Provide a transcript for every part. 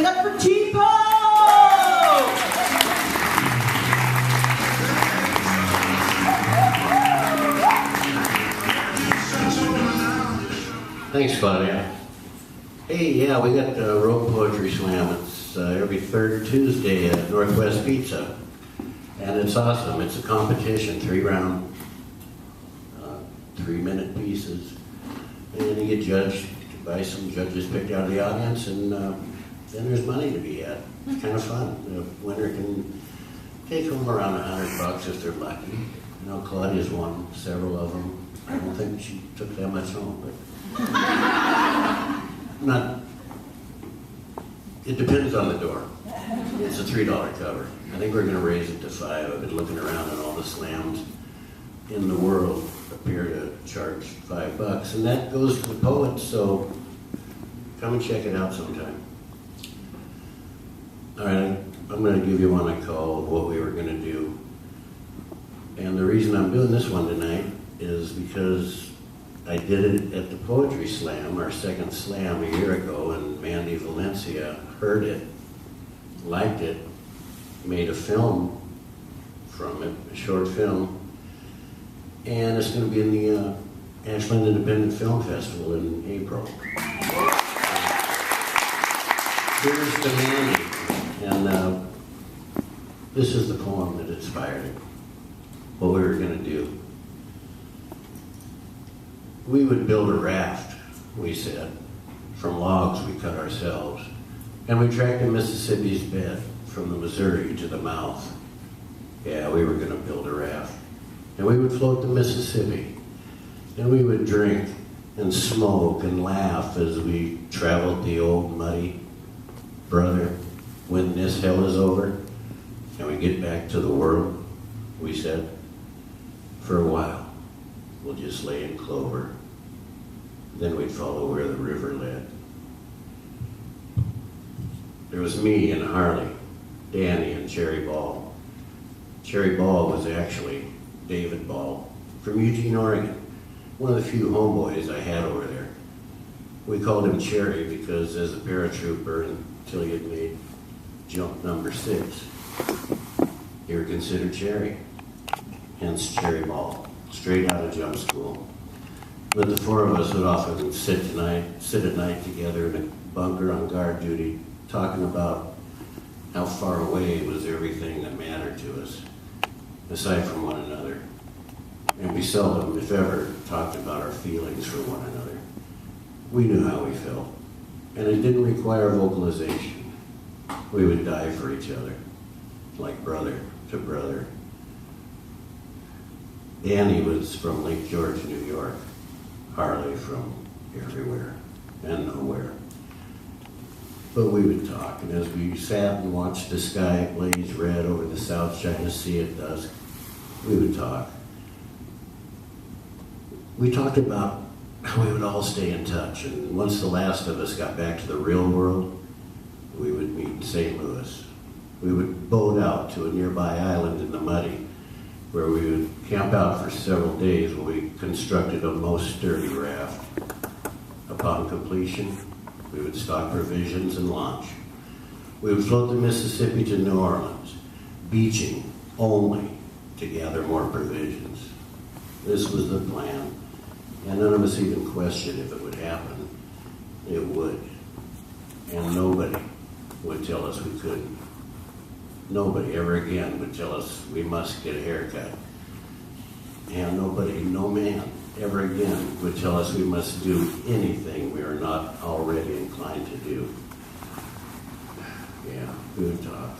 up for T-Pose! Thanks, Claudia. Hey, yeah, we got the Road Poetry Slam. It's every third Tuesday at Northwest Pizza. And it's awesome. It's a competition, 3-round, 3-minute pieces. And you get judged by some judges picked out of the audience, and then there's money to be had. It's kind of fun. The winner can take home around $100 if they're lucky. You know, Claudia's won several of them. I don't think she took that much home, but not. It depends on the door. It's a $3 cover. I think we're going to raise it to $5. I've been looking around and all the slams in the world appear to charge $5, and that goes to the poets. So come and check it out sometime. All right, I'm going to give you one I called What We Were Going to Do. And the reason I'm doing this one tonight is because I did it at the Poetry Slam, our second slam, a year ago, and Mandy Valencia heard it, liked it, made a film from it, a short film, and it's going to be in the Ashland Independent Film Festival in April. Here's to Mandy, and this is the poem that inspired it, what we were going to do. We would build a raft, we said, from logs we cut ourselves, and we tracked the Mississippi's bed from the Missouri to the mouth. Yeah, we were going to build a raft. And we would float the Mississippi, and we would drink and smoke and laugh as we traveled the old muddy, brother, when this hell is over, and we get back to the world, we said, for a while, we'll just lay in clover. Then we'd follow where the river led. There was me and Harley, Danny and Cherry Ball. Cherry Ball was actually David Ball from Eugene, Oregon, one of the few homeboys I had over there. We called him Cherry because as a paratrooper until he had made jump number 6, you were considered Cherry, hence Cherry Ball, straight out of jump school. But the 4 of us would often sit at night together in a bunker on guard duty, talking about how far away was everything that mattered to us, aside from one another. And we seldom, if ever, talked about our feelings for one another. We knew how we felt, and it didn't require vocalization. We would die for each other, like brother to brother. Danny was from Lake George, New York. Harley from everywhere and nowhere. But we would talk, and as we sat and watched the sky blaze red over the South China Sea at dusk, we would talk. We talked about how we would all stay in touch, and once the last of us got back to the real world, we would meet in St. Louis. We would boat out to a nearby island in the Muddy, where we would camp out for several days while we constructed a most sturdy raft. Upon completion, we would stock provisions and launch. We would float the Mississippi to New Orleans, beaching only to gather more provisions. This was the plan, and none of us even questioned if it would happen. It would. And nobody would tell us we couldn't. Nobody ever again would tell us we must get a haircut. And nobody, no man, ever again would tell us we must do anything we are not already inclined to do. Yeah, we would talk.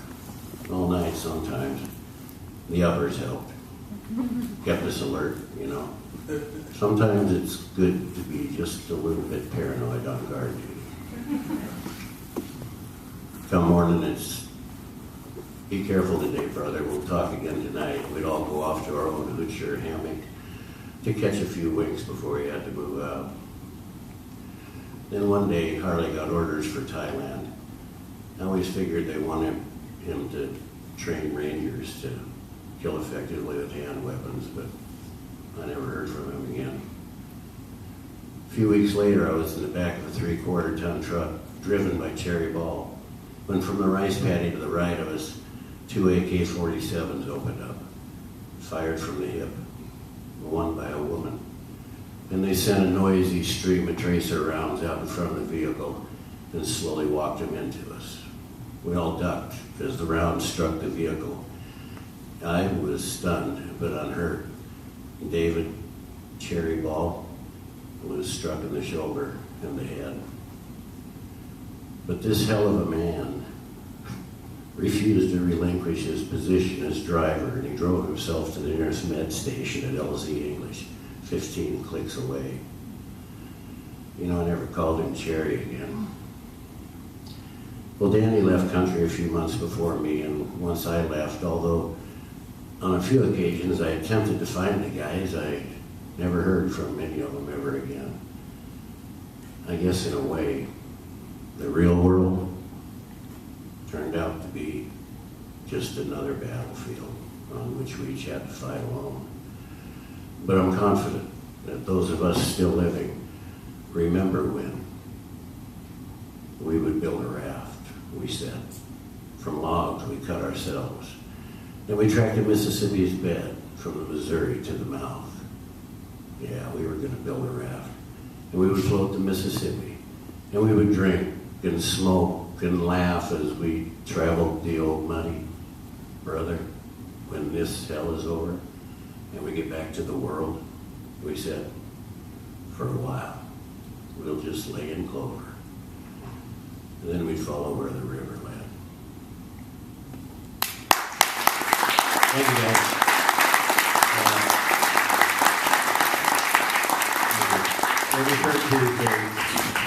All night sometimes. The uppers helped. Kept us alert, you know. Sometimes it's good to be just a little bit paranoid on guard duty. Come morning, it's be careful today, brother. We'll talk again tonight. We'd all go off to our own hood shirt hammock to catch a few winks before we had to move out. Then one day, Harley got orders for Thailand. I always figured they wanted him to train Rangers to kill effectively with hand weapons, but I never heard from him again. A few weeks later, I was in the back of a 3/4-ton truck driven by Cherry Ball. when from the rice paddy to the right of us, 2 AK-47s opened up, fired from the hip, one by a woman. And they sent a noisy stream of tracer rounds out in front of the vehicle and slowly walked them into us. We all ducked as the round struck the vehicle. I was stunned, but unhurt. David Cherry Ball was struck in the shoulder and the head. But this hell of a man refused to relinquish his position as driver, and he drove himself to the nearest med station at LZ English, 15 clicks away. You know, I never called him Cherry again. Well, Danny left country a few months before me, and once I left, although on a few occasions I attempted to find the guys, I never heard from many of them ever again. I guess in a way, the real world turned out to be just another battlefield on which we each had to fight alone. But I'm confident that those of us still living remember when we would build a raft, we said. From logs we cut ourselves. Then we tracked the Mississippi's bed from the Missouri to the mouth. Yeah, we were going to build a raft. And we would float the Mississippi. And we would drink and smoke and laugh as we traveled the old muddy. Brother, when this hell is over and we get back to the world, we said, for a while, we'll just lay in clover. And then we'd follow where the river led. Thank you, guys.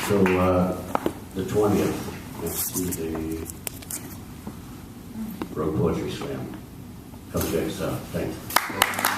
So the 20th, next Tuesday, Road Poetry Slam. Come check us out. Thanks.